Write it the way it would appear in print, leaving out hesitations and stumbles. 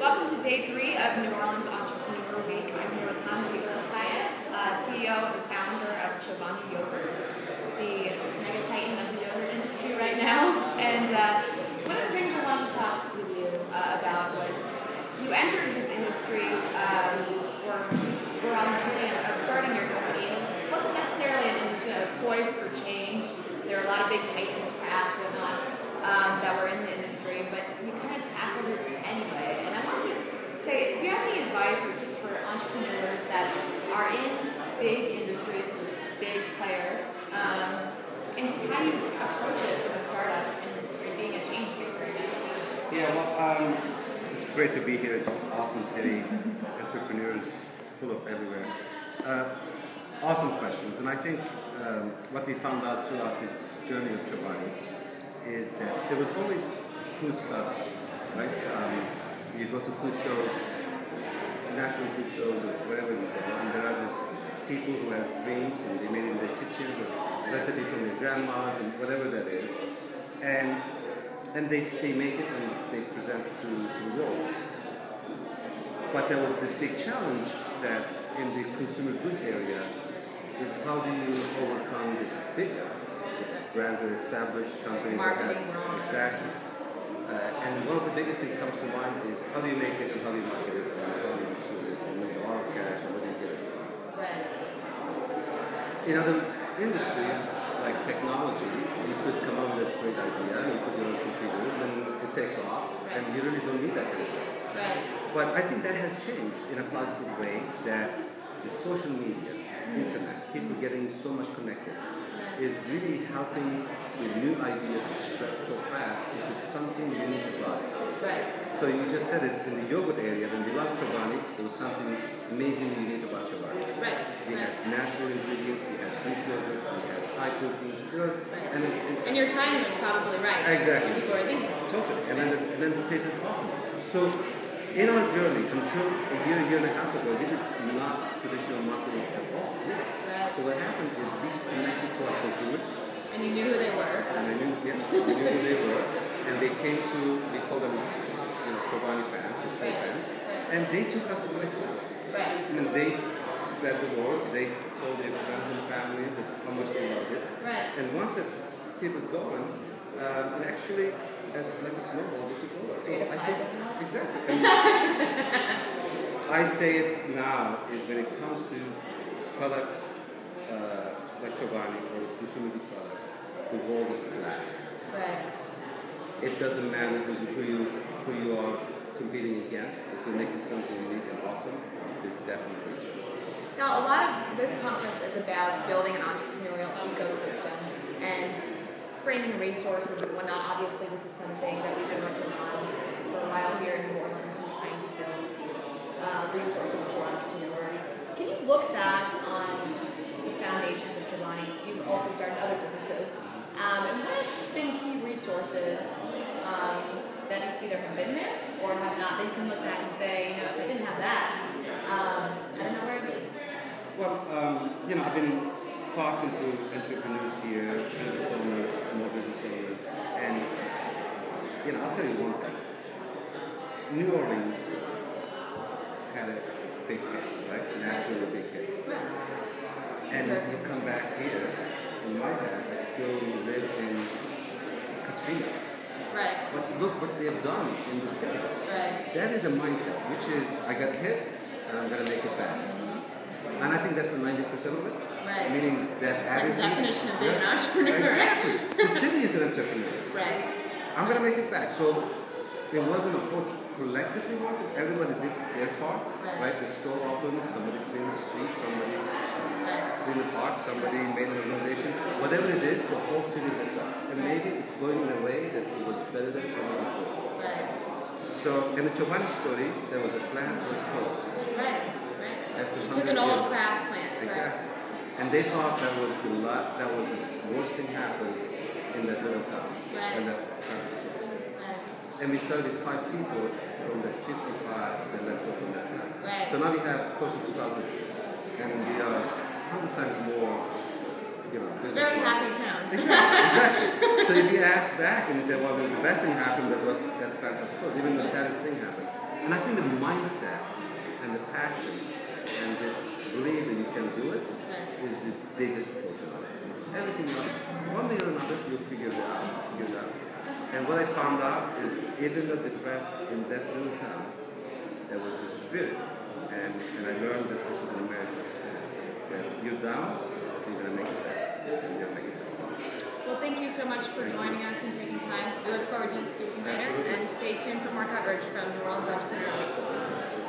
Welcome to day 3 of New Orleans Entrepreneur Week. I'm here with Hamdi Ulukaya, CEO and founder of Chobani Yogurt, the mega titan of the yogurt industry right now. And one of the things I wanted to talk with you about was you entered this industry or were on the beginning of starting your company, and it wasn't necessarily an industry that was poised for change. There were a lot of big titans, Kraft, whatnot, that were in the industry, but you kind of tackled it anyway. And I wanted to say, do you have any advice or tips for entrepreneurs that are in big industries with big players, and just how you approach it from a startup and being a change maker, I guess? Yeah, well, it's great to be here. It's an awesome city, entrepreneurs full of everywhere. Awesome questions, and I think what we found out throughout the journey of Chobani is that there was always food startups, right? You go to food shows, natural food shows, or wherever you go, and there are these people who have dreams, and they made it in their kitchens, or recipe from their grandmas, and whatever that is, and they make it and they present it to the world. But there was this big challenge that in the consumer goods area is how do you overcome these big guys, brands that established companies Marketing that wrong. Exactly. And one of the biggest things that comes to mind is how do you make it and how do you market it and how do you distribute it and where you are cash and where do you get it from. Right. In other industries like technology, you could come up with a great idea, you put your own computers and it takes off, and you really don't need that kind of stuff. Right. But I think that has changed in a positive way, that the social media, internet, people getting so much connected, is really helping the new ideas to spread so fast if it's something you need to buy. Right. So you just said it, in the yogurt area, when we launched Chobani, there was something amazing unique about Chobani. Right. We had natural ingredients, we had Greek yogurt, we had high proteins, Right. And your timing was probably right. Exactly. When people are thinking. Totally, and then it tasted awesome. So in our journey, until a year and a half ago, we did not traditional marketing at all. Right. So what happened is we connected to our consumers. And you knew who they were. And I knew, yeah, we knew who they were. And they came to, we call them, Chobani fans, or true fans. Right. And they took us to the next level. Right. I mean, they spread the word. They told their friends and families that how much they loved it. Right. And once that kept it going, it actually, as like a snowball, it took over. So I think, exactly. And I say it now is when it comes to products like Chobani or consumer good products, the world is flat. Right. It doesn't matter who you are competing against. If you're making something unique and awesome, there's definitely a chance. Now, a lot of this conference is about building an entrepreneurial ecosystem and framing resources and whatnot. Obviously, this is something that we've been working on for a while here in New Orleans and trying to build resources for entrepreneurs. Can you look back on the foundations of Chobani? You've also started other businesses. And what have been key resources that either have been there or have not, that you can look back and say, if I didn't have that, I don't know where I'd be. Well, I've been talking to entrepreneurs here, business owners, small business owners, and I'll tell you one thing. New Orleans had a big hit, right? Naturally big hit. Right. And you come back here, in my head, I still live in Katrina. Right. But look what they have done in the city. Right. That is a mindset, which is, I got hit, and I'm going to make it back. And I think that's the 90% of it. Right. Meaning that It's attitude. like the definition of being an entrepreneur. Exactly. The city is an entrepreneur. Right. I'm going to make it back. So it wasn't a whole collectively market. Everybody did their part. Right. The store opened, somebody cleaned the street, somebody cleaned the park, somebody made an organization. Whatever it is, the whole city lifted up. And maybe it's going in a way that it was better than ever before. Right. So in the Chobani story, there was a plant that was closed. Right. After You took an 100 old years. craft plant. Exactly. And they thought that was the worst thing happened in that little town. Right. And that town was closed. Right. And we started with 5 people from the 55 that left over from that time. Right. So now we have close to 2,000 people. And we are 100 times more, It's a very happy town. Exactly. So if you ask back and you say, well, the best thing happened that plant was closed, even the saddest thing happened. And I think the mindset and the passion and this belief that you can do it is the biggest portion of it. Everything else, one way or another, you'll figure it out. And what I found out is, even though depressed in that little town, there was this spirit. And I learned that this is an American spirit. That you're down, you're going to make it back. And you're going to make it back. Well, thank you so much for joining us and taking time. We look forward to speaking later. Absolutely. And stay tuned for more coverage from New Orleans Entrepreneur Week.